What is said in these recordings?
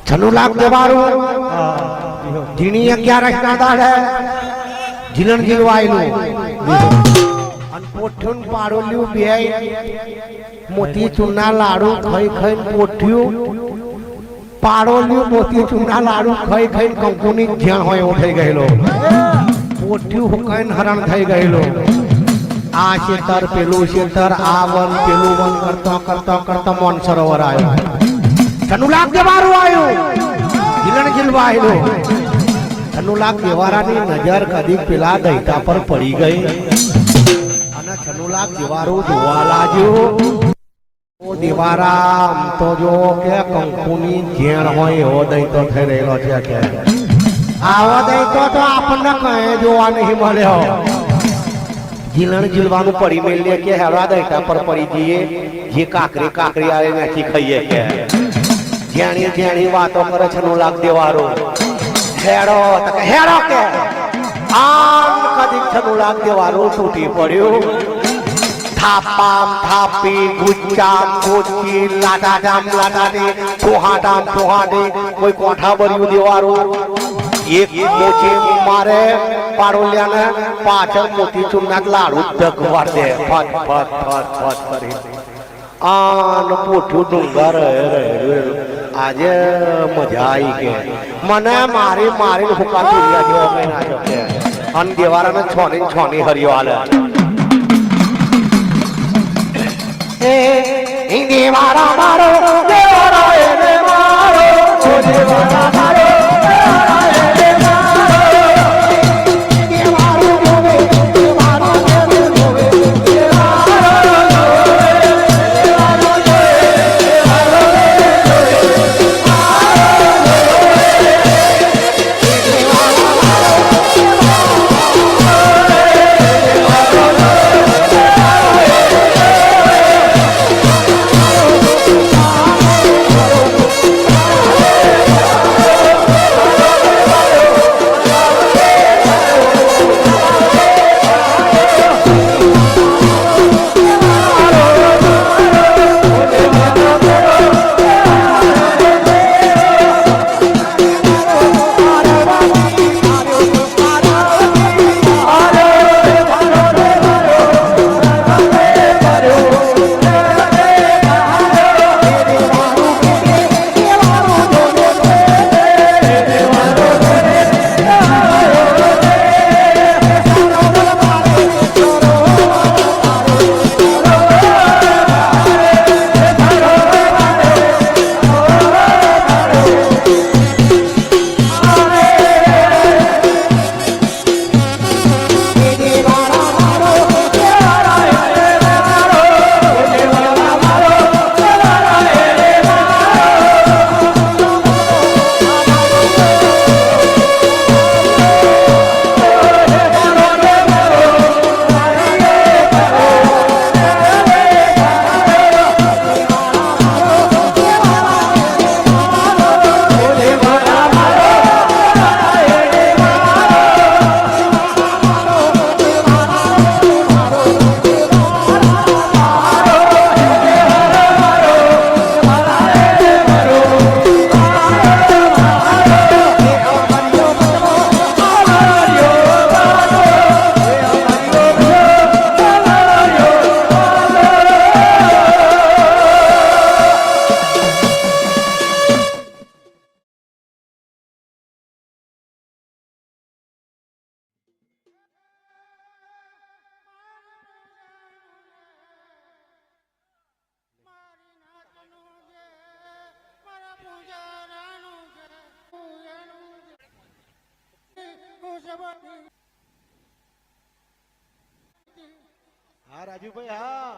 छनु लाख देवारू जीनी 11 ना दाड़े જીલણ જીલવાયલું અન પોઠ્યું પાડોલ્યું બે મોતી ચૂરના લાડુ ખાઈ ખાઈને પોઠ્યું પાડોલ્યું મોતી ચૂરના લાડુ ખાઈ ખાઈને કંકુની જ્યાં હોય એવો થઈ ગયેલો પોઠ્યું હુકાઈને હરણ થઈ ગયેલો આ શેતર પેલું શેતર આ વન પેલું વન કરતા કરતા કરતા મન સરોવર આવ્યો છનું લાખ દેવારું આવ્યું જીલણ જીલવાયલું છનું લાખ દેવારાની નજર કદી પેલા દૈતા પર પડી ગઈ અને છનું લાખ દેવારું જોવા લાગ્યો ઓ દેવારા તો જો કે કંકુની ઝેર હોય એવો દૈતો થઈ રહેલો છે કે આવો દૈતો તો આપણને કઈ જોવા નહીં મળ્યો જીલણ જીલવાનું પડી મેલે કે હેરા દૈતા પર પડી જઈએ જે કાકરી કાકરી આવે નથી ખાઈએ કે જ્યાણી જ્યાણી વાતો કરે છનું લાખ દેવારો હેડો તકે હેડો કે આમ કદી છનું લાખ દેવારો તૂટી પડ્યો થાપામ થાપી ગુચ્ચામ ગુચ્ચી લાટાજામ લાટાડી ટોહાટામ ટોહાડી કોઈ કોઠા ભર્યું દેવારો એક મોચે મારે પાડોલ્યાને પાછળ મોતી ચૂરના લાડુ ધગવાડ દે ફટ ફટ ફટ ફટ કરી આન પોઠું ડુંગર આજે મજા આવી કે મને મારી મારી હુકા દુનિયા જેવો કઈ નાખ્યો કે અન દેવારાને છોની હરિયો હાલે એ દેવારા મારો દેવારા એ મારો ઓ દેવારા મારો हाँ राजू भाई हाँ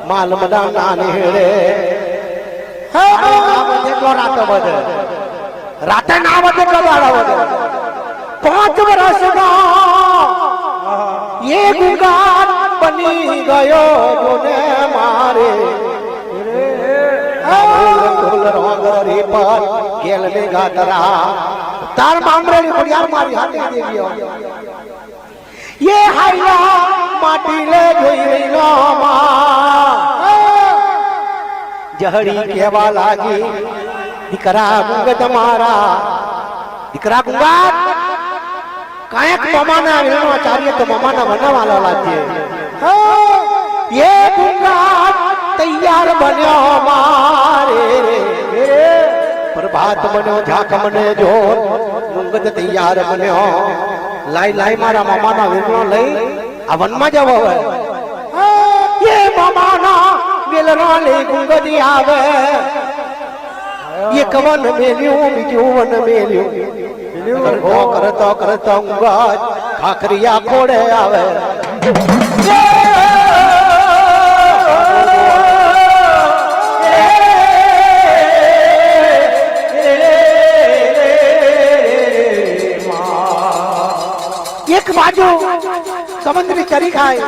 माल मदान नाने रे राते ना बजे कबाड़ा बजे 5 वर्ष का ये गुगान बनी गयो जोने मारे रोगरी पर खेल में गातरा तार मामरे ने यार मारी हाथ दे दियो ये हाइला माटी જહડી કેવા લાગી દીકરા ગુંગત મારા દીકરા ગુંગા કાયક મમાના વેણો આચાર્ય તો મમાના વનવાલા લાગે એ ગુંગા તૈયાર બન્યો મારે પ્રભાત બન્યો ઝાક મને જો ગુંગત તૈયાર બન્યો લાઈ લાઈ મારા મમાના વેણો લઈ આ વનમાં જવો હવે એ મમાના વેલનો લઈ ગુંગતી આવે એક વન મેલ્યું બીજું વન મેલ્યું કરતો કરતો ઊંઘા ખાખરિયા ખોડે આવે એક બાજુ સમુદ્રી ચરી ખાય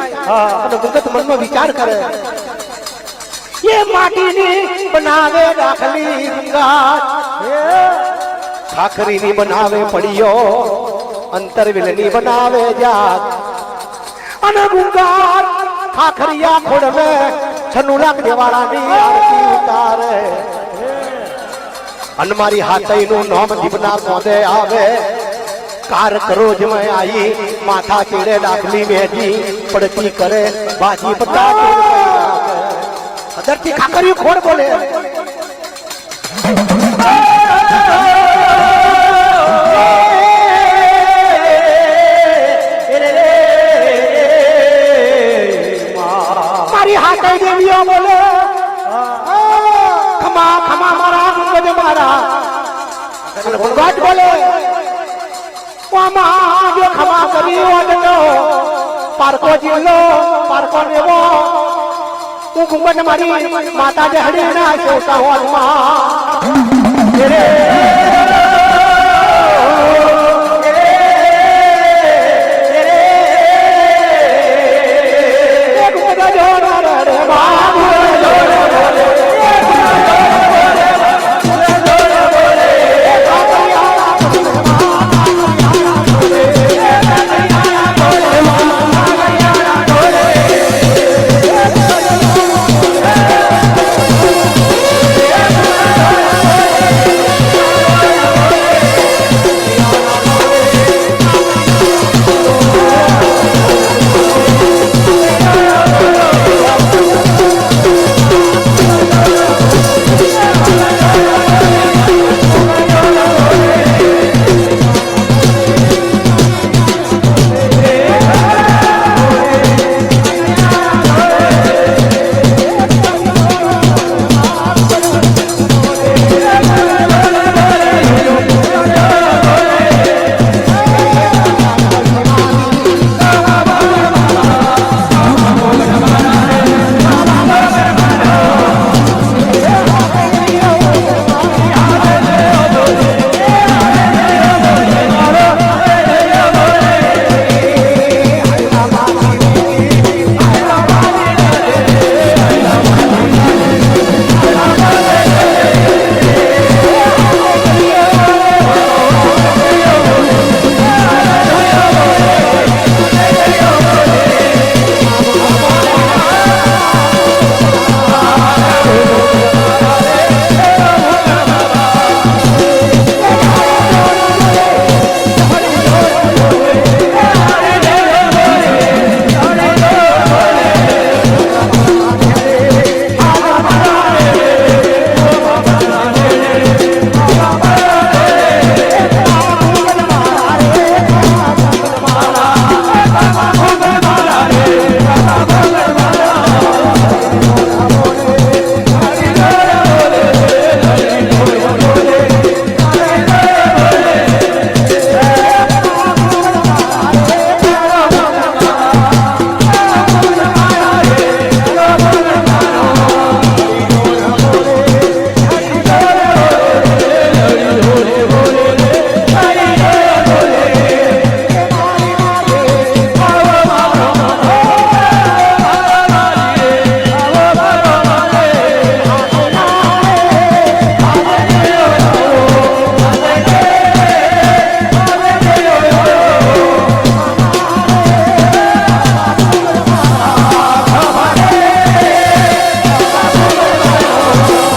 અને ગુંગત મનમાં વિચાર કરે ये माटीनी बनावे दाखली गुंगात खाखरीनी बनावे पड़ियो अंतरविलनी बनावे जात अन गुंगात खाखरिया खोड़ में 96 लाख देवाळानी आरती उतारे अन मारी हाथईનું નામ દીપના કોદે આવે કાર કરોજ में आई माथा चेड़े दाखली मेजी पड़ती करे बाजी पता धरती खाकरियो खोड़ बोले मारी हाथ देवियों बोले खमा खमा मारा गुंगत मारा गुंगत बोले वामा जो खमा करी वडनो पारको जिल्लो पारको नेवो गुंगत मारी माता जहड़ी ना सोता हुआ